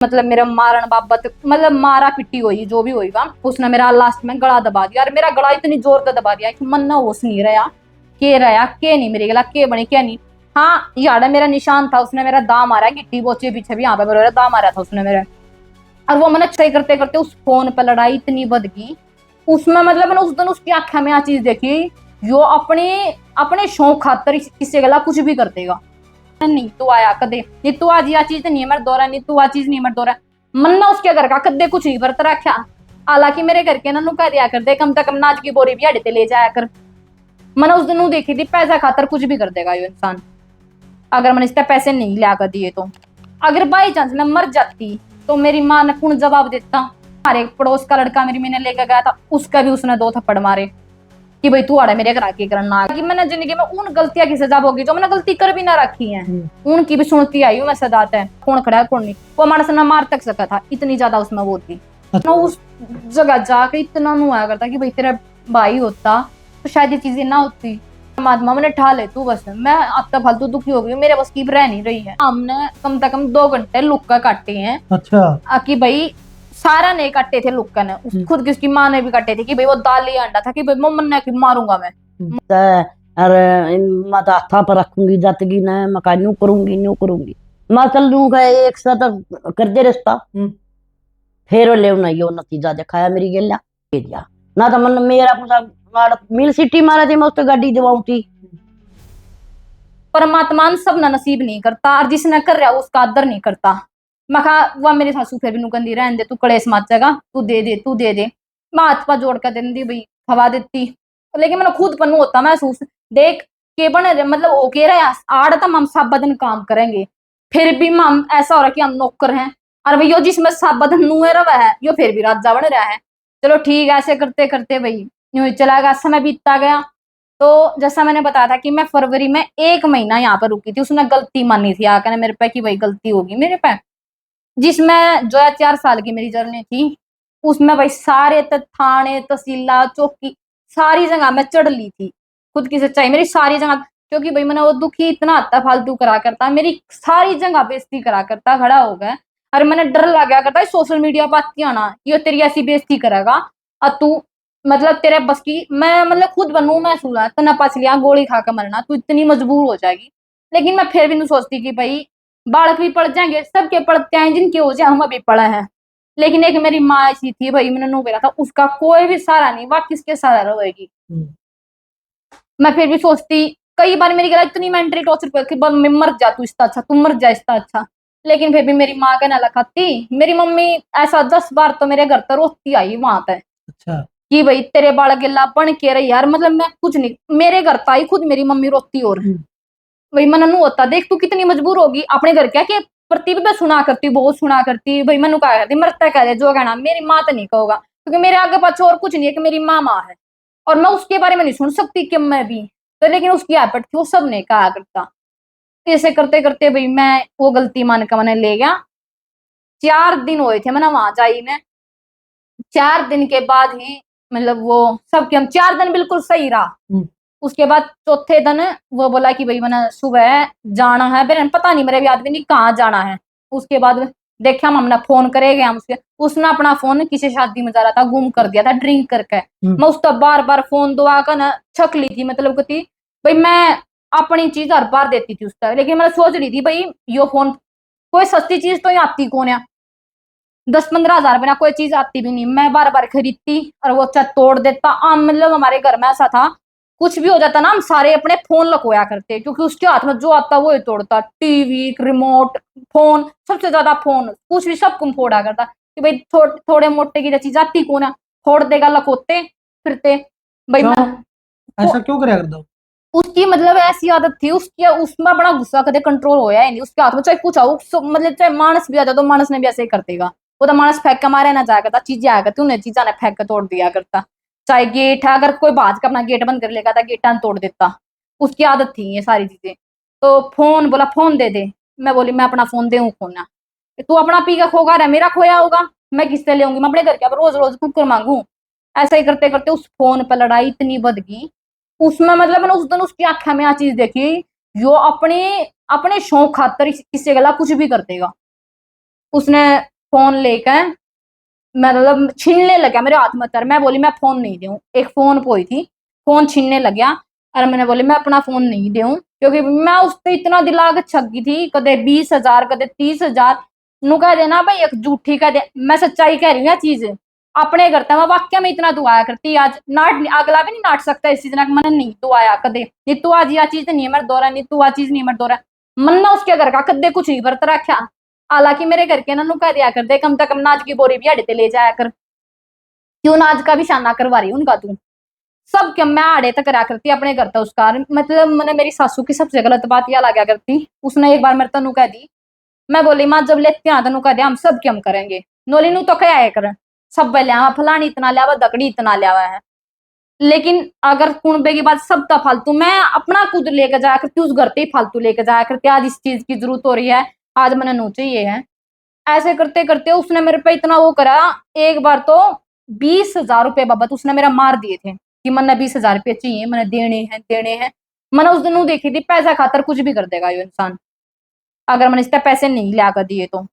मतलब मेरा मारण बाबत मतलब मारा पिट्टी हुई जो भी होगा, उसने मेरा लास्ट में गला दबा दिया। और मेरा गला इतनी जोर से दबा दिया कि मन ना होश नहीं रहा के नहीं मेरे गला के बने क्या नहीं। हाँ यार मेरा निशान था, उसने मेरा दाम मारा गिट्टी बोचे पीछे भी, यहाँ पे मेरा दाम मारा था उसने मेरे। और वो मैंने सही करते करते उस फोन पर लड़ाई इतनी बद गई उसमें, मतलब मैंने उस दिन उसकी आंखों में आ चीज देखी जो अपने अपने शौक खातर किसी गला कुछ भी कर देगा। नहीं तू आया कदे नहीं, तू आज यह चीज नहीं मेरे दौरा, नहीं तू आ चीज नहीं मेरे दौरा मन ना उसके घर का कदे कुछ नहीं बरत रखा। हालांकि मेरे घर के ना नु कह दिया कर दे कम से कम नाच की बोरी भी हड़े ते ले जाया कर। मैंने उस दिन देखी थी पैसा खातर कुछ भी कर देगा ये इंसान, अगर मैंने इसका पैसे नहीं लिया कर दिए तो। अगर बाई चांस मैं मर जाती तो मेरी माँ ने कौन जवाब देता। हमारे पड़ोस का लड़का मेरी मैंने लेकर गया था, उसका भी उसने 2 थप्पड़ मारे कि भाई तू आड़ा मेरे घर आके करना। कि मैंने जिंदगी में उन गलतियां की सजा होगी जो मैंने गलती कर भी ना रखी है, उनकी भी सुनती आई हूँ मैं सदा है। कौन खड़ा है कौन नहीं, वो हमारे से ना मार तक सका था, इतनी ज्यादा उसमें वो थी। ना उस जगह जाके इतना नु आया करता कि भाई तेरा भाई होता तो शायद ये चीजें ना होती। परमात्मा मैंने ठा ले तू, बस मैं अब तक फालतू दुखी हो गई, मेरे बस की रह नहीं रही है। हमने कम से कम 2 घंटे लुक्का काटे हैं। अच्छा कि भाई सारा नहीं काटे थे लुक्का ने, खुद की उसकी माँ ने भी काटे थे कि भाई वो दाल ही अंडा था कि भाई मोमन ने कि मारूंगा मैं। अरे मैं तो हाथा पर रखूंगी जातगी ना, मैं न्यू करूंगी मैं चल दूंगा एक साथ कर दे रिश्ता। फिर वो ले यो नतीजा दिखाया मेरी गेला दिया ना तो मन मेरा पूरा मिल सिटी मारा थी मैं उससे गाड़ी दिवाऊं थी। परमात्मा सब ना नसीब नहीं करता और जिसने कर रहा उसका आदर नहीं करता। मैं कहा वह मेरी सासू फिर भी नुकंदी रहने दे, तू कलेस मत जगा, तू दे दे। मैं हाथ पा जोड़ कर देती भाई खवा देती, लेकिन मैंने खुद पन्नू होता महसूस देख के बने मतलब ओके रहा आड़ तम हम सब बदन काम करेंगे, फिर भी हम ऐसा हो रहा कि हम नौकर हैं। और भैया जिसमें सब बदन नुए रहा है यो फिर भी राजा बन रहा है। चलो ठीक है, ऐसे करते करते भाई यूं ही चला गया, समय बीतता गया। तो जैसा मैंने बताया था कि मैं फरवरी में 1 महीना यहाँ पर रुकी थी, उसने गलती मानी थी आकर मेरे पे कि भाई गलती होगी मेरे पे। जिसमें जो है 4 साल की मेरी जर्नी थी, उसमें भाई सारे थाने तहसीला चौकी सारी जगह मैं चढ़ ली थी। खुद की सच्चाई मेरी सारी जगह, क्योंकि भाई मैंने वो दुखी इतना आता फालतू करा करता, मेरी सारी जगह बेइज्जती करा करता खड़ा हो गया। और मैंने डर लग गया करता सोशल मीडिया पर आती आना ये तेरी ऐसी बेइज्जती करेगा और तू मतलब तेरे बस की मैं मतलब खुद बनू मैं सूला तना पच लिया गोली खाकर मरना, तू इतनी मजबूर हो जाएगी। लेकिन मैं फिर भी नहीं सोचती कि भाई बालक भी पढ़ जाएंगे, सबके पढ़ते हैं जिनके हो जाए हम अभी पढ़े हैं। लेकिन एक मेरी माँ ऐसी थी भाई मैंने नो बोला था उसका कोई भी सहारा नहीं, वह किसके सहारा रहेगी। मैं फिर भी सोचती कई बार मेरी गला इतनी मेंटली टॉर्चर पर कि मैं मर जा तू इसका अच्छा, तू मर जा इसका अच्छा। लेकिन फिर भी मेरी माँ कहना लखाती, मेरी मम्मी ऐसा 10 बार तो मेरे घर पर रोती आई वहां पे। अच्छा कि भाई तेरे बाल गिला बन के रही यार, मतलब मैं कुछ नहीं मेरे घर ताई खुद मेरी मम्मी रोती और भाई मन नू होता देख तू कितनी मजबूर होगी अपने घर क्या के प्रति भी मैं सुना करती बहुत सुना करती भाई मनु कहा करती मरता कह जो कहना मेरी माँ तो नहीं कहोगा क्योंकि मेरे आगे पाछे और कुछ नहीं है कि मेरी माँ है और मैं उसके बारे में नहीं सुन सकती कि मैं भी तो, लेकिन उसकी आफत थी वो सब ने कहा करता। ऐसे करते करते भाई मैं वो गलती मान कर मैंने ले गया। 4 दिन हुए थे मैंने वहां जाई ने, 4 दिन के बाद ही मतलब वो सबके हम 4 दिन बिल्कुल सही रहा। उसके बाद चौथे दिन वो बोला कि भाई मैंने सुबह जाना है, फिर पता नहीं मेरे भी याद भी नहीं कहाँ जाना है। उसके बाद देखा हम हमने फोन करेंगे हम उसने अपना फोन किसी शादी में जा रहा था गुम कर दिया था ड्रिंक करके। मैं उसका बार बार फोन दुआ कर ना छक ली थी, मतलब कि भाई मैं अपनी चीज हर बार देती थी उसका, लेकिन मैं सोच रही थी भाई यो फोन कोई सस्ती चीज तो आती कौन है, 10-15 हजार बिना कोई चीज आती भी नहीं, मैं बार बार खरीदती और वो अच्छा तोड़ देता। मतलब हमारे घर में ऐसा था कुछ भी हो जाता ना हम सारे अपने फोन लकोया करते क्योंकि उसके हाथ में जो आता वो ही तोड़ता, टीवी रिमोट फोन सबसे ज्यादा फोन कुछ भी सब कुम फोड़ा करता कि भाई थोड़े मोटे की चीज आती कौन है, फोड़ देगा लकोते फिरते भाई मैं ऐसा क्यों करे करता उसकी मतलब ऐसी आदत थी उसकी, उसमें बड़ा गुस्सा कदे कंट्रोल होया ही नहीं उसके हाथ में, चाहे कुछ आओ मतलब चाहे मानस भी आ जाए तो मानस ने भी ऐसे ही कर देगा। वो तो मानस फेंक के मारे ना जाया करता, चीजें आया करती उन्हें चीजा ने फेंक के तोड़ दिया करता। चाहे गेट है अगर कोई बात का अपना गेट बंद कर लेगा था गेटा तोड़ देता, उसकी आदत थी ये सारी चीजें। तो फोन बोला फोन दे दे, मैं बोली मैं अपना फोन देऊं खोना, तू अपना पी का खोगा रहा मेरा खोया होगा मैं किससे ले मैं अपने घर के रोज रोज कुकर मांगू। ऐसा ही करते करते उस फोन पर लड़ाई इतनी बद गई उसमें, मतलब मैंने उस दिन उसकी आंखों में आ चीज देखी जो अपने अपने शौक खातर किसी गला कुछ भी कर देगा। उसने फोन लेकर मतलब छीनने लगा मेरे हाथ में तर। मैं बोली मैं फोन नहीं दूं, एक फोन पोई थी, फोन छीनने लग गया। और मैंने बोली मैं अपना फोन नहीं दूं, क्योंकि मैं उससे इतना दिला के छगी थी, कदे 20,000 कदे 30,000 नु कह देना भाई एक झूठी कह दे। मैं सच्चाई कह रही हूँ चीज अपने करता मैं वाक्य में इतना दुआया करती। आज नाट अगला भी नहीं नाट सकता इस चीज ना कि मैंने नहीं दुआया कदे नहीं तू आज यह चीज नहीं है मेरे दौरा नहीं तू आ चीज नहीं मेरे दौरा मन ना उसके घर का कदे कुछ नहीं बरत रखा। हालांकि मेरे घर के ना नु कह दिया कर दे कम से कम नाच की बोरी भी अड़ते ले जाया कर, क्यों नाच का भी शाना करवा रही उनका तू। सब क्या मैं आड़े तक करा करती अपने घर था उसका। मतलब मैंने मेरी सासू की सबसे गलत बात यह लगा करती, उसने एक बार मेरे तनु कह दी। मैं बोली माँ जब लेते हैं तनु कह दिया हम सब क्या हम करेंगे नोली नु तो क्या है कर सब लिया फलानी इतना लिया दकड़ी इतना लिया हुआ है। लेकिन अगर कुणबे की बात सब था फालतू मैं अपना खुद लेकर जाया करती उस घर पे ही फालतू लेकर जाया करती। आज इस चीज की जरूरत हो रही है, आज मैंने नू चाहिए है। ऐसे करते करते उसने मेरे पे इतना वो करा। एक बार तो 20,000 रुपए बाबत उसने मेरा मार दिए थे कि मैंने 20,000 रुपये चाहिए, मैंने देने हैं। मैंने उस दिन वो देखी थी पैसा खातर कुछ भी कर देगा ये इंसान, अगर मैंने इसके पैसे नहीं ला कर दिए तो।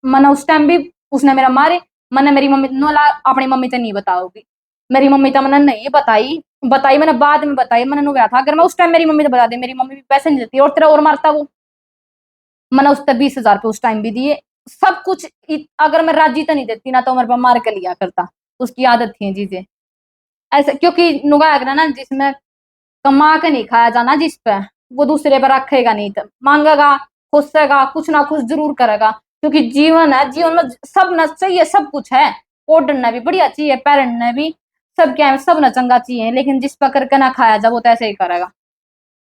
मैंने उस टाइम भी उसने मेरा मारे। मैंने मेरी मम्मी नो ला अपनी मम्मी से नहीं बताओगी, मेरी मम्मी तो मैंने नहीं बताई, बताई मैंने बाद में बताई। मैंने नु था अगर मैं उस टाइम मेरी मम्मी तो बता दे मेरी मम्मी भी पैसे नहीं देती और तेरा और मारता वो। मैंने उससे 20,000 रुपये उस टाइम भी दिए सब कुछ। अगर मैं राजी तो नहीं देती ना तो मेरे पर मार के लिया करता, उसकी आदत थी चीजें ऐसे। क्योंकि नुगाया करना ना जिसमें कमा के नहीं खाया जाना जिस पे वो दूसरे पर रखेगा नहीं, तो मांगेगा खुशेगा कुछ ना कुछ जरूर करेगा। क्योंकि जीवन है, जीवन में सब न चाहिए, सब कुछ है, ओढ़ना भी बढ़िया चाहिए पहनना भी सब क्या है, सब न चंगा चाहिए, लेकिन जिस पर करके ना खाया जा वो तो ऐसे ही करेगा।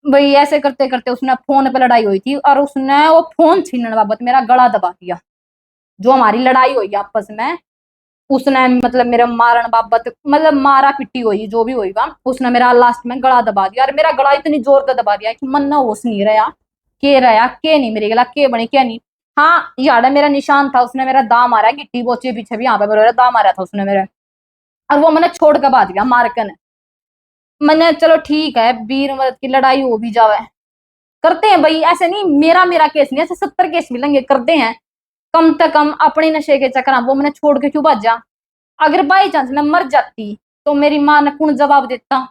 भाई ऐसे करते करते उसने फोन पे लड़ाई हुई थी और उसने वो फोन छीनने बाबत मेरा गला दबा दिया। जो हमारी लड़ाई हुई आपस में उसने मतलब मेरा मारन बाबत मतलब मारा पिट्टी हुई जो भी हुई वहां उसने मेरा लास्ट में गला दबा दिया। और मेरा गला इतनी जोर से दबा दिया कि मन ना होश नहीं रहा के नहीं मेरे गला के बनी क्या नहीं। हाँ यार मेरा निशान था, उसने मेरा दाम मारा गिट्टी बोचे पीछे भी यहाँ पे मेरा दाम मारा था उसने मेरे। और वो मैंने छोड़ के बात दिया मारकन। मैंने चलो ठीक है वीर मदद की लड़ाई हो भी जावे करते हैं भाई, ऐसे नहीं मेरा मेरा केस नहीं, ऐसे 70 केस मिलेंगे करते हैं। कम से कम अपने नशे के चक्कर वो मैंने छोड़ के क्यों भाजा। अगर बाई चांस मैं मर जाती तो मेरी माँ ने कौन जवाब देता,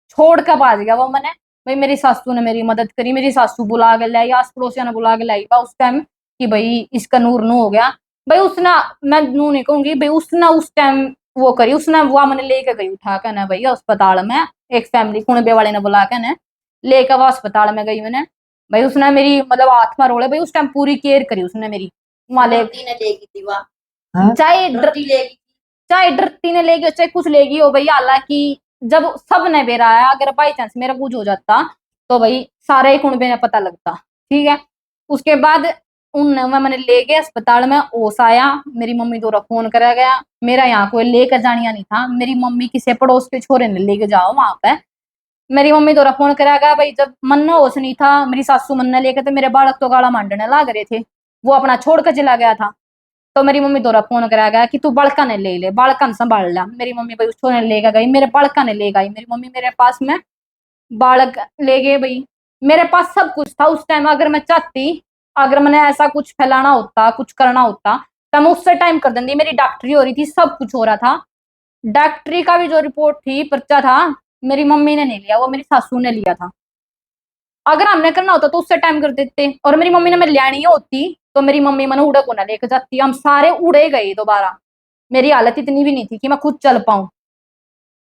छोड़ कर भाज गया वो मैंने। भाई मेरी सासू ने मेरी मदद करी, मेरी सासू बुला के लाई, आस पड़ोसिया ने बुला के लाई उस टाइम कि भाई इसका नूर नू हो गया। भाई उसने मैं नू नहीं कहूंगी भाई उसने उस टाइम वो करी, उसने वो मैंने लेके गई उठा कर ना भाई अस्पताल में, एक फैमिली कुणबे वाले ने बुला के ना लेकर वो अस्पताल में गई मैंने। भाई उसने मेरी मतलब हाथ में रोले भाई उस टाइम पूरी केयर करी उसने मेरी। वहां ले ने लेगी थी वाह हाँ? चाहे लेगी चाहे डरती ने लेगी चाहे कुछ लेगी हो भाई। हालांकि जब सब ने बेरा है अगर बाई चांस मेरा कुछ हो जाता तो भाई सारे ही कुणबे में पता लगता। ठीक है उसके बाद उन मैंने ले गए अस्पताल में, ओस आया, मेरी मम्मी द्वारा फोन करा गया। मेरा यहाँ कोई लेकर जानिया नहीं था, मेरी मम्मी किसी पड़ोस के छोरे ने लेके जाओ वहां पे। मेरी मम्मी द्वारा फोन करा गया भाई जब मन्ना होश नहीं था मेरी सासू मन्ना लेकर तो मेरे बालक तो गाला मांडने लग रहे थे, वो अपना छोड़ कर चला गया था। तो मेरी मम्मी द्वारा फोन कराया गया कि तू बड़का ने ले ले बालका ने संभाल ला। मेरी मम्मी भाई उसको ने लेकर गई, मेरे बालका ने ले गई मेरी मम्मी मेरे पास में बालक ले गए भाई। मेरे पास सब कुछ था उस टाइम, अगर मैं चाहती अगर मैंने ऐसा कुछ फैलाना होता कुछ करना होता तो मैं उससे टाइम कर देती। मेरी डॉक्टरी हो रही थी सब कुछ हो रहा था, डॉक्टरी का भी जो रिपोर्ट थी पर्चा था मेरी मम्मी ने नहीं लिया वो मेरी सासू ने लिया था। अगर हमने करना होता तो उससे टाइम कर देते, और मेरी मम्मी ने मैं लेनी होती तो मेरी मम्मी मैंने उड़े को ना लेकर जाती, हम सारे उड़े गए दोबारा। मेरी हालत इतनी भी नहीं थी कि मैं खुद चल पाऊं।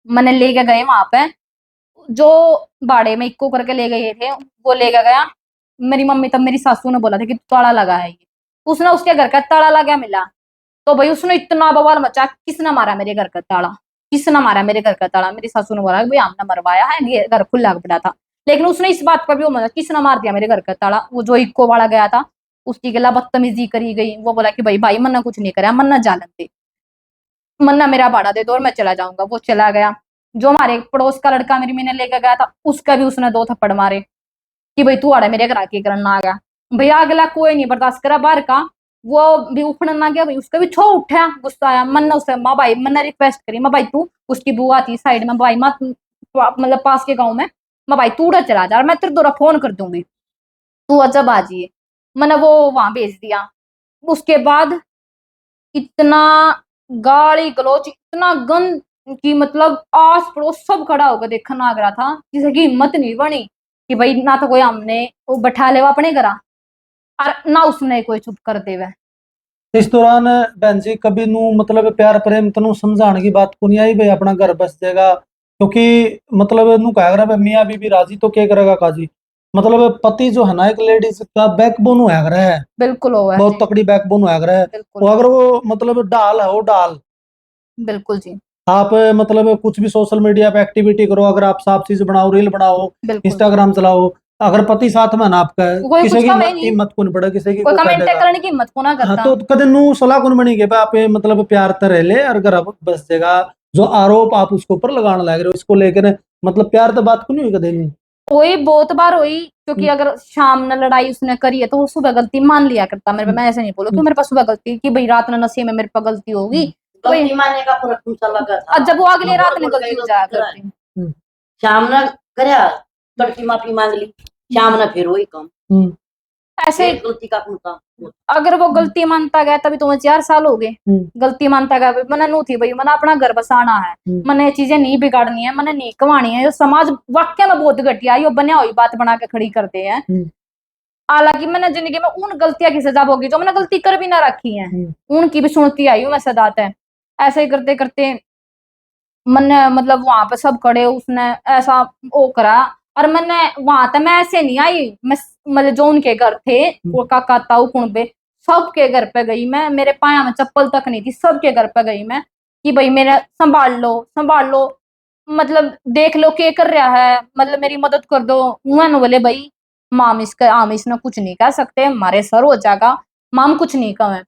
मैंने लेके गए वहां पे जो बाड़े में इक्को करके ले गए थे वो लेके गया। मेरी मम्मी तब मेरी सासू ने बोला था कि ताला लगा है ये, उसने उसके घर का ताला लगा मिला। तो भाई उसने इतना बवाल मचा किसने मारा मेरे घर का ताला, किसने मारा मेरे घर का ताला। मेरी सासू ने बोला भाई हमने मरवाया है ये घर खुला पड़ा था, लेकिन उसने इस बात पर भी वो मजा किसने मार दिया मेरे घर का ताला। वो जो इक्को वाला गया था उसकी गला बदतमीजी करी गई, वो बोला कि भाई भाई मन्ना कुछ नहीं करा मन्ना जालन दे, मन्ना मेरा भाड़ा दे दो और मैं चला जाऊंगा। वो चला गया। जो हमारे पड़ोस का लड़का मेरी मैंने लेकर गया था उसका भी उसने 2 थप्पड़ मारे कि भाई तू आड़े मेरे घर आके करना आ गया। भैया अगला कोई नहीं बर्दाश्त करा बाहर का, वो भी उठने ना गया भाई उसका भी छो उठा गुस्सा आया। मन्ना उससे माँ भाई मन्ना रिक्वेस्ट करी माँ भाई तू, उसकी बुआ थी साइड में भाई माँ मतलब पास के गाँव में, माँ भाई तू उड़ा चला जा मैं तेरे द्वारा फोन कर दूंगी तू जब आ जाइए। मैंने वो वहां भेज दिया। उसके बाद इतना गाली गलौज, इतना गंद कि मतलब आस पड़ोस सब खड़ा होकर देखने लग रहा था, किसी की हिम्मत नहीं बनी कि भाई ना तो कोई हमने वो बैठा ले अपने घरा और ना उसने कोई चुप कर देवे। इस दौरान बहन जी कभी नू मतलब प्यार प्रेम तनु समझाने की बात को नहीं आई भाई अपना घर बस जाएगा, क्योंकि मतलब नू कह रहा मियाँ बीबी राजी तो क्या करेगा काजी। मतलब पति जो है ना एक लेडीज का बैकबोन होया कर है, बिल्कुल हो बहुत जी। तकड़ी बैकबोन होया कर है। बिल्कुल वो अगर वो मतलब डाल है वो डाल, बिल्कुल जी। आप मतलब कुछ भी सोशल मीडिया पे एक्टिविटी करो, अगर आप साफ चीज बनाओ, रील बनाओ, बिल्कुल इंस्टाग्राम चलाओ, अगर पति साथ में है ना आपका, कोई किसी कुछ की कहे नहीं, हिम्मत को नहीं पड़े, किसी की कोई को कह कमेंट देगा। करने की हिम्मत को ना हाँ करता। तो कदे नू सलाह कौन बनी के आप मतलब प्यार तर रह ले और घर बस जाएगा, जो आरोप आप उसके ऊपर लगाने लग रहे हो इसको लेकर, मतलब प्यार तो बात को नहीं हुई कदे नहीं। वही बहुत बार हुई, क्योंकि हम्म, अगर शाम ने लड़ाई उसने करी है तो वो सुबह गलती मान लिया करता मेरे पे। हम्म, मैं ऐसे नहीं बोलू कि हम्म, मेरे पास सुबह गलती कि भाई रात ने नशे में मेरे पे गलती होगी, हम्म, तो भाई गलती मानने का फर्क तुमसा लगा था, अब जब वो अगले बोल रात ने बोल के गलती हो गलती जाया करा है। करती। हम्म, शाम ने करया, तड़की माफी मांग ली, शाम ने फिर वही काम, हम्म, ऐसे एक गलती का कौन काम। अगर वो गलती मानता गया, तभी तुम्हें 4 साल हो गए। हम्म, गलती मानता गया, मने नू थी भाई, मने अपना घर बसाना है, हम्म, मने ये चीजें नहीं बिगाड़नी है, मने नहीं कमानी है। ये समाज वाक्य में बहुत घटिया, यो बनिया हुई बात बना के खड़ी करते हैं। हम्म, हालांकि मैंने जिंदगी में उन गलतियां की सजा भोगी जो मैंने गलती कर भी ना रखी है, हम्म, उनकी भी सुनती आई हूँ मैं सदात है। ऐसे ही करते करते मैंने मतलब वहां पे सब खड़े, उसने ऐसा वो करा, और मैंने वहां तक मैं ऐसे नहीं आई, मैं मतलब जो उनके घर थे, हम्म, वो काका ताऊ कुणबे, सबके घर पे गई मैं। मेरे पाया में चप्पल तक नहीं थी, सबके घर पे गई मैं कि भाई मेरा संभाल लो संभाल लो, मतलब देख लो क्या कर रहा है, मतलब मेरी मदद कर दो। उन्होंने बोले भाई माम इसका आम इसने कुछ नहीं कह सकते, हमारे सर हो जाएगा, माम कुछ नहीं कहे।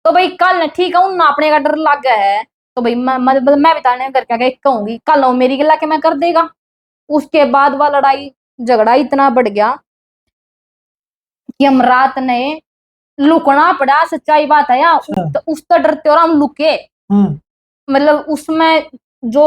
तो भाई कल ठीक है, उन नापने का डर लग गया है, तो भाई मतलब मैं बताने करके आगे कहूंगी कल वो मेरी गिला के मैं कर देगा। उसके बाद वह लड़ाई झगड़ा इतना बढ़ गया कि हम रात ने लुकना पड़ा। सच्चाई बात है यार, अच्छा, उस तो डरते और हम लुके। हम्म, मतलब उसमें जो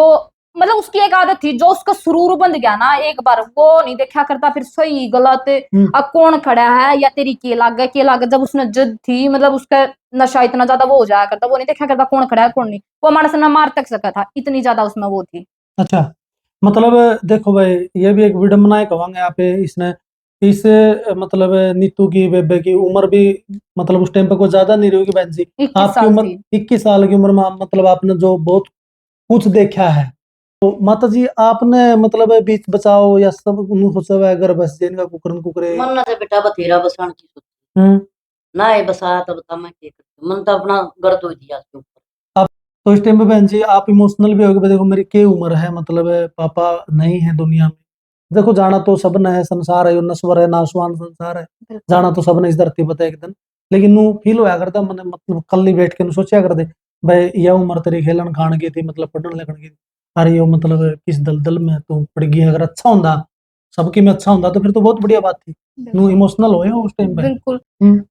मतलब उसकी एक आदत थी, जो उसका सुरूर बंद गया ना एक बार, वो नहीं देखा करता फिर सही गलत, हम्म, अब कौन खड़ा है या तेरी के लाग जब उसने जिद थी, मतलब उसका नशा इतना ज्यादा वो हो जाया करता, वो नहीं देखा करता कौन खड़ा है कौन नहीं, वो हमारे से ना मार तक सका था, इतनी ज्यादा उसमें वो थी। अच्छा। मतलब देखो भाई ये भी एक विडम्बना है कहूंगे यहाँ पे, इसने इस मतलब नीतू की बेबे की उम्र भी मतलब उस टाइम पे कोई ज्यादा नहीं रही होगी बहन जी। 21 आपकी साल उम्र थी। 21 साल की उम्र में मतलब आपने जो बहुत कुछ देखा है, तो माता जी आपने मतलब बीच बचाओ या सब उन्होंने सोचा हुआ है अगर बस इनका कुकरन कुकरे। मन ना तो बेटा बथेरा बसान की सोच, हम्म। ना ये बसाया तो बता मैं क्या करती, मन तो अपना गर्द हो दिया उसके ऊपर। आप तो इस टाइम पे बहन जी आप इमोशनल भी होगे, देखो मेरी क्या उम्र है, मतलब पापा नहीं है दुनिया में। देखो जाना तो सब ने है, संसार है, यो नश्वर है, नाशवान संसार है, बिल्कुल जाना तो सब ने इस धरती पर एक दिन। लेकिन नू फील होया करता मैंने, मतलब कल ही बैठ के नू सोचा कर दे भाई यह उम्र तेरी खेलन खान की थी, मतलब पढ़ने लिखने की थी, अरे यो मतलब किस दलदल में तू पड़ गई। अगर अच्छा होंदा सबकी में अच्छा होंदा तो फिर तो बहुत बढ़िया बात थी। नू बिल्कुल इमोशनल होए हो उस टाइम पे। बिल्कुल।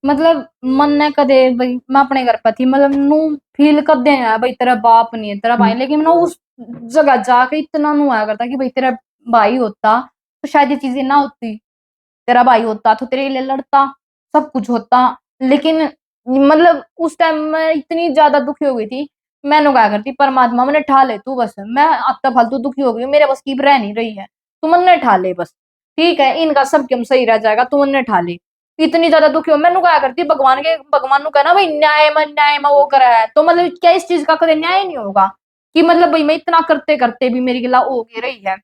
मतलब मन ने कदे भाई मैं अपने घर पर थी, मतलब नू फील कर दे है भाई तेरा बाप नहीं है तेरा भाई, हम्म, लेकिन मैं उस जगह जाके इतना नू आया करता कि भाई तेरा भाई होता तो शायद ये चीजें ना होती, तेरा भाई होता तो तेरे लिए लड़ता, सब कुछ होता। लेकिन मतलब उस टाइम में इतनी ज्यादा दुखी हो गई थी, मैंने क्या करती परमात्मा मैंने ठा ले तू बस, मैं अब तक फालतू दुखी हो गई हूँ, मेरे बस की रह नहीं रही है, तू मन ने ठा ले बस, ठीक है इनका सब क्यों सही रह जाएगा, तू मन ने ठा ले। इतनी ज्यादा दुखी हो मैंने क्या करती भगवान नु कहना भाई न्याय में वो करा है, तो मतलब क्या इस चीज का कभी न्याय नहीं होगा कि मतलब भाई मैं इतना करते करते भी मेरी गिला हो गई रही है।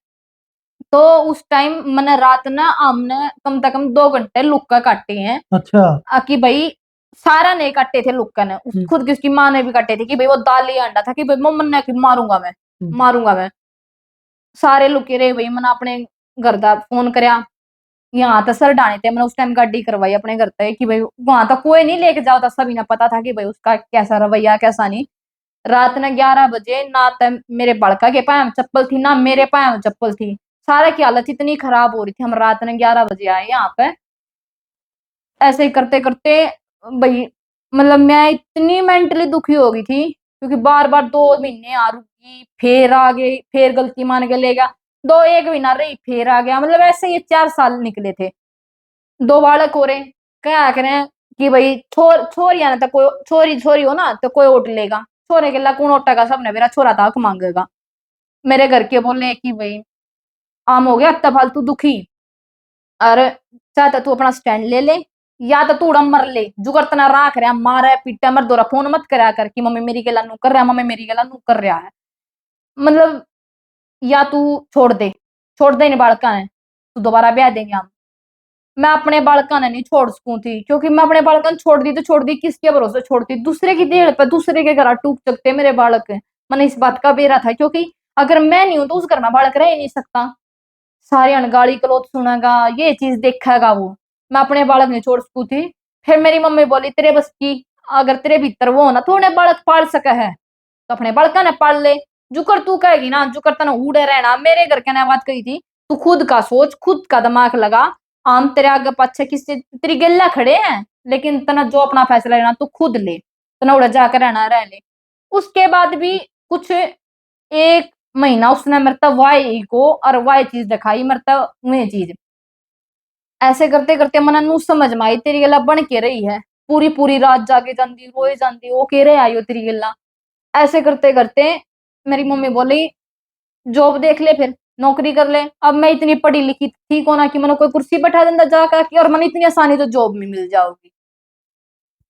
तो उस टाइम मैंने रात ना हमने कम से कम 2 घंटे लुक्का काटे हैं। अच्छा। कि भाई सारा नहीं काटे थे लुक्का ने, हम्म, खुद की उसकी माँ ने भी काटे थे कि भाई वो दाल ही अंडा था कि भाई मोमन ने कि मारूंगा मैं, हम्म, मारूंगा मैं। सारे लुके रहे भाई, मैंने अपने घर का फोन करया, यहाँ तक सर डाने थे, मैंने उस टाइम गाड़ी करवाई अपने घर तक कि भाई वहां तक कोई नहीं लेके जाओ था, सभी ने पता था कि भाई उसका कैसा रवैया कैसा नहीं। रात ने 11 बजे ना तो मेरे बड़का के पाए में चप्पल थी ना मेरे पाए में चप्पल थी, सारे की हालत इतनी खराब हो रही थी। हम रात ने 11 बजे आए यहाँ पे, ऐसे ही करते करते भाई मतलब मैं इतनी मेंटली दुखी हो गई थी, क्योंकि बार बार 2 महीने आ रुकी फिर आ गई, फिर गलती मान के ले गया, दो एक महीना रही फिर आ गया, मतलब ऐसे ये 4 साल निकले थे। 2 बालक हो रहे, क्या करें, कि भाई छोरी आना तो कोई छोरी छोरी हो ना तो कोई ओट लेगा, छोरे के ला कौन ओटेगा, सबने मेरा छोरा था हक मांगेगा। मेरे घर के बोले कि भाई आम हो गया इतना फालतू दुखी, और चाहता तू अपना स्टैंड ले ले, या तो तू उड़म मर ले, जुगर तना राख रहा मारे पीटा मर दोरा फोन मत करा कर कि मम्मी मेरी गला नू कर रहा, मम्मी मेरी गला नू कर रहा है, मतलब या तू छोड़ दे इन बालका ने, तू दोबारा ब्याह देंगे हम। मैं अपने बालका ने नहीं छोड़ सकूं थी, क्योंकि मैं अपने बालका ने छोड़ दी किसके भरोसे छोड़ती, दूसरे की देड़ पे दूसरे के घर टूक सकते मेरे बालक। मैंने इस बात का बेरा था, क्योंकि अगर मैं नहीं हूं तो उस घर में बालक रह ही नहीं सकता, सारे अनगाली गलौत सुनेगा, ये चीज देखेगा वो, मैं अपने बालक नहीं छोड़ सकू थी। फिर मेरी मम्मी बोली तेरे बस की, अगर तेरे भीतर वो ना थोड़े बालक पाल सके है तो अपने बालका ने पाल ले, जुकर तू कहेगी ना जुकर तना उड़े रहना, मेरे घर के ने बात कही थी, तू खुद का सोच, खुद का दिमाग लगा, आम तेरे आगे पीछे किससे तेरी गल्ला खड़े हैं, लेकिन तना जो अपना फैसला लेना तू खुद ले, तना उड़ा जाकर रहना रह ले। उसके बाद भी कुछ एक महीना उसने मेरे तब वाई को और वाई चीज दिखाई मेरे तब वही चीज, ऐसे करते करते मन नू समझ में आई तेरी गला बन के रही है, पूरी पूरी रात जाके जाती रोए जाती वो कह रहे आई हो तेरी गला। ऐसे करते करते मेरी मम्मी बोली जॉब देख ले, फिर नौकरी कर ले। अब मैं इतनी पढ़ी लिखी थी को ना कि मैंने कोई कुर्सी बैठा देता जाकर कि और मैंने इतनी आसानी तो जॉब में मिल जाओगी।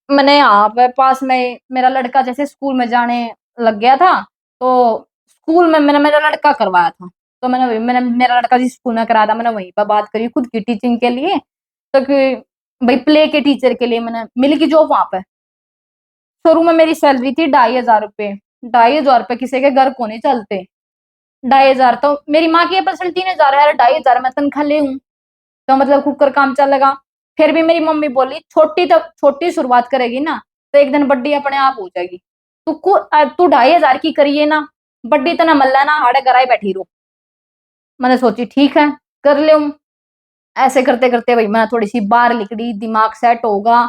मैंने यहाँ पे पास में मेरा लड़का जैसे स्कूल में जाने लग गया था, तो स्कूल में मैंने मेरा लड़का करवाया था, तो मैंने मेरा लड़का जिस स्कूल में कराया था मैंने वहीं पर बात करी खुद की टीचिंग के लिए, तो कि भाई प्ले के टीचर के लिए मैंने मिली की जॉब वहां पे। शुरू में मेरी सैलरी थी 2,500 रुपये, 2,500 रुपये किसी के घर को नहीं चलते, 2,500 तो मेरी माँ की फसल 3,000 है, 2,500 मैं तनख्वाह ले हूँ, तो मतलब कुकर काम चलेगा। फिर भी मेरी मम्मी बोली छोटी तो छोटी शुरुआत करेगी ना तो एक दिन बड्डी अपने आप हो जाएगी, तू 2,500 की करिए ना, बड्डी तो ना मल्ला ना हाड़े गराई बैठी रो। मैंने सोची ठीक है कर ले। ऐसे करते करते भाई मैं थोड़ी सी बाहर निकली, दिमाग सेट होगा,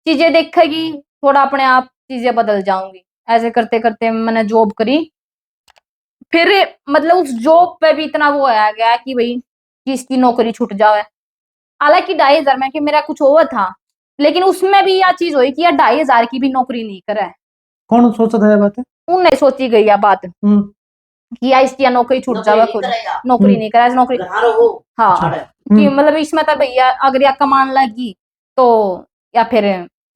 चीजें देखेगी, थोड़ा अपने आप चीजें बदल जाऊंगी। ऐसे करते करते मैंने जॉब करी, फिर मतलब उस जॉब पे भी इतना वो आया गया कि भाई किसकी नौकरी छूट जाए। हालांकि 2,500 में कि मेरा कुछ और था, लेकिन उसमें भी यह चीज हुई कि यार 2,500 की भी नौकरी नहीं करे। कौन सोचा था ये बात है? उनने सोची गई यह बात कि या इसकी या नौकरी छूट जावे, खुद नौकरी नहीं करे नौकरी। हाँ कि मतलब इसमें तो भैया अगर या कमान लगी तो या फिर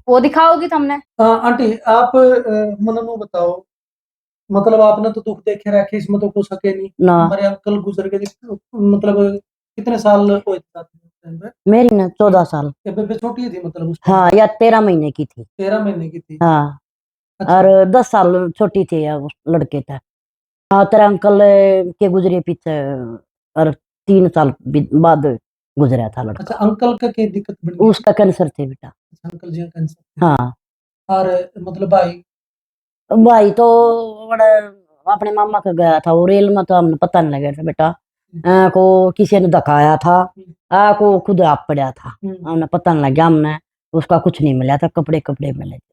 वो दिखाओगी तुमने। आंटी आप मननु बताओ, मतलब आपने तो दुख देखे रखे इसमें तो कुछ सके नहीं ना हमारे अंकल गुजर गए मतलब कितने साल हुए थे साथ में उस टाइम पे? मेरी ना 14 साल, ये बेबे छोटी थी मतलब उस टाइम हाँ या 13 महीने की थी, 13 महीने की थी। हाँ अच्छा और 10 साल छोटी थी या उस लड़के था। हाँ तेरा अंकल के गुजरे पीछे और 3 साल बाद गुजरा था अच्छा लड़का। अंकल का क्या दिक्कत बन गई? उसका कैंसर थे बेटा। अच्छा, अंकल जी का कैंसर। हाँ और मतलब भाई भाई तो बड़ा अपने मामा का गया था, वो रेल में तो हमने पता नहीं लगा था बेटा, को किसी ने धकाया था, को खुद आप पड़ा था, हमने पता नहीं लगा, हमने उसका कुछ नहीं मिला था, कपड़े कपड़े मिले थे।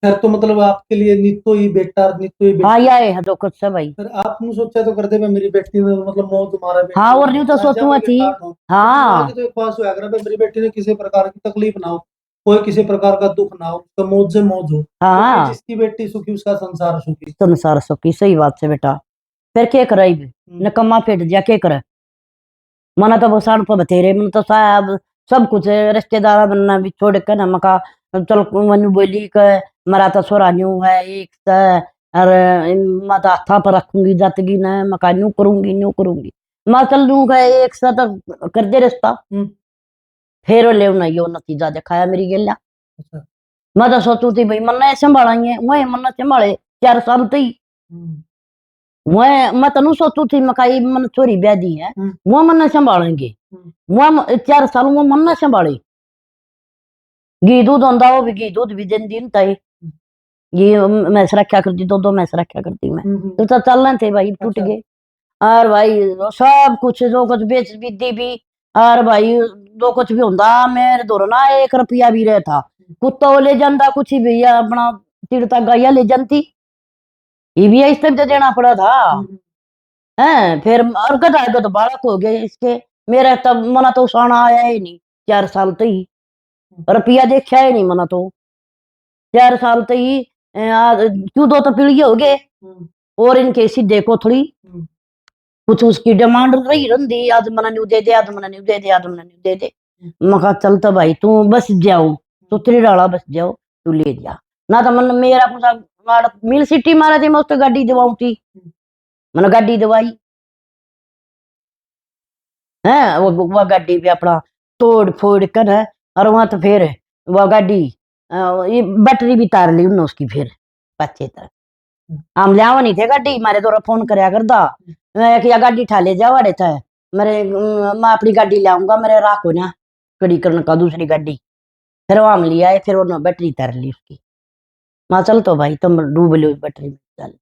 फिर तो मतलब आपके लिए नित्तो ही बेटा नित्तो ही हाँ बेटी। ये है जो कुछ है भाई। फिर आपने सोचा तो कर दे मेरी बेटी ने मतलब मौत मारा बेटी हाँ ने, और नहीं तो राजा सोचूंगा में थी। गिरफ्तार हो। हाँ दिमाग तो एक ख्वाहिश हुआ करे मेरी बेटी ने किसी प्रकार की तकलीफ ना हो, कोई किसी प्रकार का दुख ना हो, उसका मौज से मौज हो, क्योंकि हाँ जिसकी बेटी सुखी उसका संसार सुखी। संसार सुखी, सही बात से बेटा। फिर क्या कराई नकम्मा फेट दिया, क्या करे, मना तो बसान पर बतेरे, मन तो साहब सब कुछ है, रिश्तेदार बनना भी छोड़ के ना मका, चल मनु बोली के मरा तो सोरा न्यू है एक से, और मैं तो हाथा पर रखूंगी जातगी ना मका न्यू करूंगी मैं चल दूंगा एक से तो कर दे रिश्ता। फिर ले ना यो नतीजा दिखाया मेरी गेला। अच्छा मैं तो सोचू थी भाई मन्ना संभालेंगे, वही मन्ना संभाले 4 साल तई, मैं तनु सोचू थी मकाई मन छोरी ब्याह दी है, वो मन्ना संभालेंगे, वो 4 साल वो मन्ना संभाले, घी दूध होंदा वो भी घी दूध भी दिन दिन तय, ये मैं रखा करती, 2 मैं रखा करती मैं, तो चलना थे भाई टूट अच्छा। गए। और भाई सब कुछ जो कुछ बेच भी दी भी, और भाई जो कुछ भी होंदा मेरे दौर ना 1 रुपया भी रहता, कुत्ता वो ले जाता, कुछ ही भैया अपना तिड़ता गाया ले जाती, ये भी इस टाइम तो देना पड़ा था। हैं फिर और गधा तो बालक हो गए इसके, मेरा तब मना तो उसाना आया ही नहीं 4 साल तो ही, रुपया देखा ही नहीं मना तो 4 साल तो ही क्यों 2 तो पीढ़ी हो गए और इनके सी देखो थोड़ी कुछ उसकी डिमांड रही रही आज मना न्यू दे दे, आज मना न्यू दे दे, आज मना न्यू दे दे। मका चल तो भाई तू बस जाओ तो तेरी डाला बस जाओ तू ले जा ना तो मन मेरा कुछ मिल सिटी मारा थी मैं उसको गाड़ी दवाऊं थी मैंने गाड़ी दवाई है वो गाड़ी पे अपना तोड़ फोड़ कर है और वहां तो फिर वो गाड़ी ये बैटरी भी तार ली उन्होंने उसकी फिर पच्चे तरह हम लिया नहीं थे गाड़ी मारे तो फोन करया करदा मैं कि गाड़ी ठा ले जाओ अरे था मेरे मैं अपनी गाड़ी ले आऊंगा मेरे राखो ना कड़ी करने का दूसरी गाड़ी फिर वो हम लिया फिर उन्होंने बैटरी तार ली उसकी मैं चल तो भाई तुम डूब लो बैटरी में चल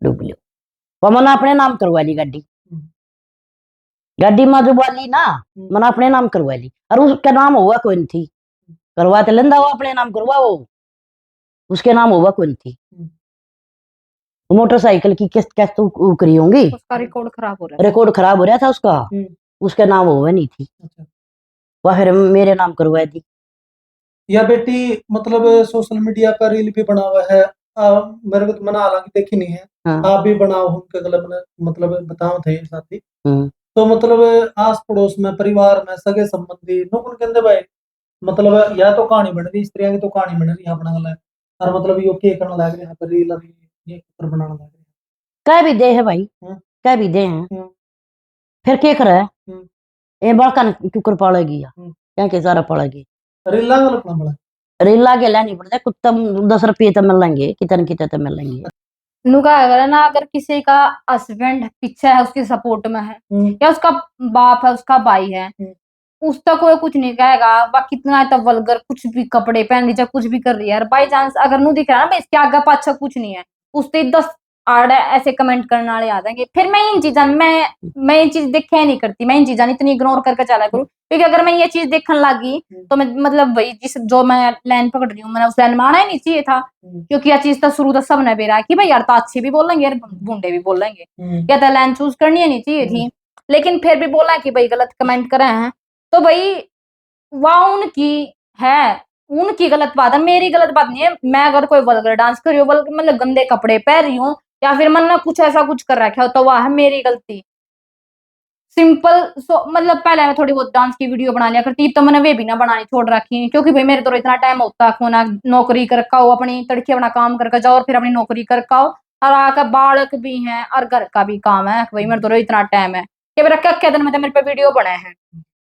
डूब लो वो मैंने अपने नाम करवा ली गाड़ी गाड़ी में जो वाली ना मैंने अपने नाम करवा ली और उसका नाम हुआ कोई नहीं थी करवा तो लेंदा वो अपने नाम करवा वो उसके नाम हुआ कोई नहीं थी मोटरसाइकिल की किस्त किस्त करी होंगी उसका रिकॉर्ड खराब हो रहा है। रिकॉर्ड खराब हो रहा था उसका उसके नाम हुआ नहीं थी वह फिर मेरे नाम करवा दी या बेटी मतलब सोशल मीडिया पर रील भी बना हुआ है मेरे को तो मैंने हालांकि देखी नहीं है हाँ। आप भी बनाओ उनके गले में मतलब बताओ थे साथी तो मतलब आस पड़ोस में परिवार में सगे संबंधी नुकन कहते भाई मतलब या तो कहानी बन रही स्त्रियों की तो कहानी बन रही अपना गला और मतलब यो के करने लग रहे हैं पर रील ये पर बनाने लग रहे हैं कह भी दे है भाई कह भी दे हैं फिर क्या करे ये बड़का क्यों कर पालेगी क्या के सारा पड़ेगी रीला का लपड़ा बड़ा रीला के लेनी पड़ता है कुत्ता 10 रुपये तो मिल लेंगे कितने तो मिल लेंगे नुका अगर ना अगर किसी का हस्बैंड पीछे है उसकी सपोर्ट में है या उसका बाप है उसका भाई है उसका कोई कुछ नहीं कहेगा वह कितना तो वल्गर कुछ भी कपड़े पहन ली चाहे कुछ भी कर रही है बाई चांस अगर नू दिख रहा है ना इसके आगे पाछा कुछ नहीं है उससे 10 आड़ ऐसे कमेंट करने वाले आ जाएंगे फिर मैं इन चीजा मैं ये चीज देखे नहीं करती मैं इन चीजा इतनी इग्नोर करके चला करूँ क्योंकि अगर मैं ये चीज देखने लगी तो मैं मतलब वही जिस जो मैं लाइन पकड़ रही हूँ मैंने उस लाइन में आना ही नहीं चाहिए था क्योंकि यह चीज तो शुरू तो सब ने बेरा है कि भाई यार तो अच्छे भी बोलेंगे यार बूंदे भी बोलेंगे या तो लाइन चूज करनी नहीं चाहिए थी लेकिन फिर भी बोला कि भाई गलत कमेंट करे हैं तो भाई वह उनकी है उनकी गलत बात है मेरी गलत बात नहीं है मैं अगर कोई वल्गर डांस कर रही हूँ मतलब गंदे कपड़े पहन रही हूँ या फिर मन कुछ ऐसा कुछ कर रखा हो तो वह है मेरी गलती सिंपल मतलब पहले मैं थोड़ी बहुत डांस की वीडियो बना लिया करती तो मैंने वे भी ना बनानी छोड़ रखी क्योंकि भाई मेरे तो इतना टाइम होता है ना नौकरी कर हो अपनी तड़के अपना काम करके जाओ और फिर अपनी नौकरी कर हो और आकर बालक भी हैं और घर का भी काम है भाई मेरे तो इतना टाइम है कि मेरा क्या दिन में तो मेरे पे वीडियो बने हैं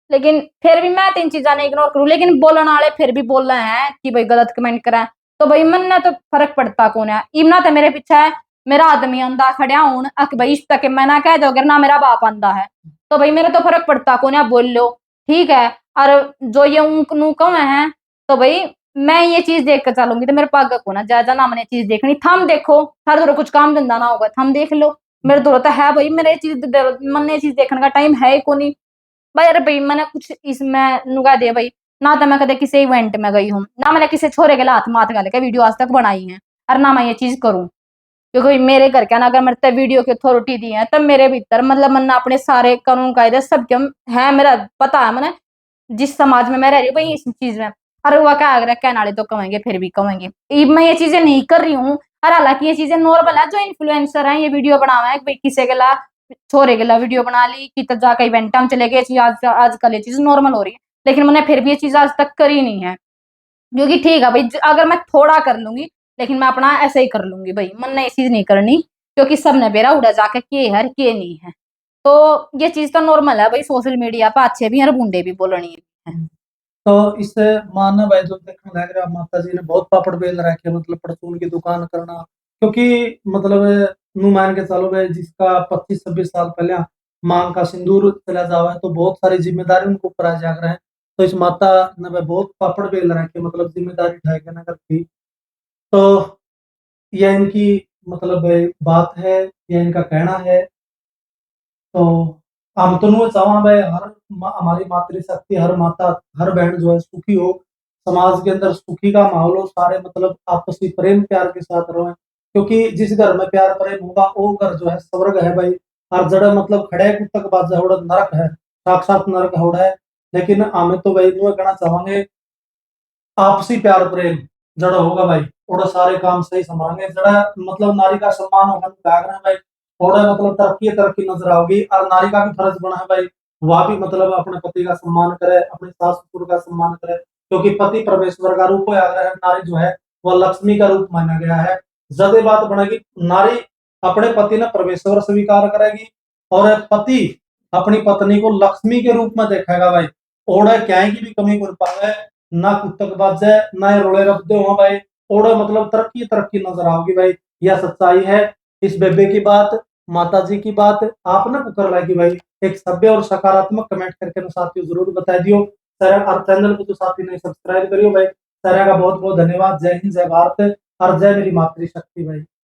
लेकिन फिर भी मैं 3 चीजा ने इग्नोर करूं लेकिन बोलने वाले फिर भी बोल रहे हैं कि भाई गलत कमेंट करें तो भाई मन ने तो फर्क पड़ता कौन है इमना तो मेरे पीछे है मेरा आदमी आंदा खड़ा हूं भाई इस तक मैं ना कह दो अगर ना मेरा बाप आंदा है तो भाई मेरे तो फर्क पड़ता कौन है बोल लो ठीक है और जो ये ऊँ कहे हैं तो भाई मैं ये चीज देख कर चलूंगी तो मेरे पाग को ना ज्यादा ना मैंने चीज देखनी थम देखो हर थोड़ा कुछ काम धंधा ना होगा थम देख लो मेरे तो है भाई मेरे चीज मन ये चीज देखने का टाइम है ही को नहीं भाई अरे भाई मैंने कुछ इसमें नुका दे भाई ना तो मैं कदे किसी इवेंट में गई हूँ ना मैंने किसी छोरे के हाथ माथ गाले के वीडियो आज तक बनाई है और ना मैं ये चीज करूँ क्योंकि मेरे घर के ना अगर मेरे वीडियो की अथॉरिटी दी है तब मेरे भीतर मतलब मन अपने सारे कानून कायदे सब है मेरा पता है मैंने जिस समाज में मैं रह रही हूँ भाई इस चीज में अरे वह क्या अगर कहने वाले तो कहेंगे फिर भी कहेंगे मैं ये चीजें नहीं कर रही हूँ और हालांकि ये चीजें नॉर्मल है जो इन्फ्लुएंसर है ये वीडियो बनावा है भाई किसी के ला छोरे के ला वीडियो बना ली कि तब जाकर इवेंट हम चले गए आजकल ये चीज नॉर्मल हो रही है लेकिन मैंने फिर भी ये चीज आज तक करी नहीं है क्योंकि ठीक है भाई अगर मैं थोड़ा कर लूंगी लेकिन मैं अपना ऐसे ही कर लूंगी भाई मन ने ये चीज नहीं करनी क्योंकि सबने बेरा उड़ा जाकर के हर के नहीं है तो ये चीज तो नॉर्मल है भाई सोशल मीडिया पर अच्छे भी हैं और बूंदे भी बोलनी है तो इससे मानना भाई जो देखने लग रहा माता जी ने बहुत पापड़ बेल रखे मतलब परचून की दुकान करना क्योंकि मतलब नू मान के चलो भाई जिसका 25-26 साल पहले मांग का सिंदूर चला जावा है तो बहुत सारी जिम्मेदारी उनको ऊपर आ जाग रहे हैं तो इस माता ने भाई बहुत पापड़ बेल रखे मतलब जिम्मेदारी उठाए के नगर की तो यह इनकी मतलब बात है यह इनका कहना है तो हम तो नहीं चाहवा भाई हमारी मातृशक्ति हर माता हर बहन जो है सुखी हो समाज के अंदर सुखी का माहौल हो सारे मतलब आपसी प्रेम प्यार के साथ रहे क्योंकि जिस घर में प्यार प्रेम होगा वो घर जो है स्वर्ग है भाई हर जगह मतलब खड़े तक बात नरक है साक्षात नरक हो रहा है लेकिन हमें तो भाई कहना चाहेंगे आपसी प्यार प्रेम जड़ा होगा भाई, और सारे काम सही संभालेंगे, जड़ा मतलब नारी का सम्मान होगा जागना है भाई, और मतलब तरक्की तरक्की नजर आओगी। और नारी का भी फर्ज बना है भाई, वह भी मतलब अपने पति का सम्मान करे, अपने सास ससुर का सम्मान करे, क्योंकि पति परमेश्वर का रूप है, अगर नारी जो है वह लक्ष्मी का रूप माना गया है। जब ये बात बनेगी, नारी अपने पति ने परमेश्वर स्वीकार करेगी, और पति अपनी पत्नी को लक्ष्मी के रूप में देखेगा भाई। ओड़ा क्या की भी कमी कर पावे, ना कुत्तक बाजे, ना ये रोले रखते हो भाई, ओड़ा मतलब तरक्की तरक्की नजर आओगी भाई। यह सच्चाई है। इस बेबे की बात, माता जी की बात आपने पुकर लगी भाई, एक सभ्य और सकारात्मक कमेंट करके ना साथियों जरूर बता दियो। सर और चैनल को तो साथी ने सब्सक्राइब करियो भाई। सर का बहुत बहुत धन्यवाद। जय हिंद, जय भारत, और जय मेरी मातृशक्ति भाई।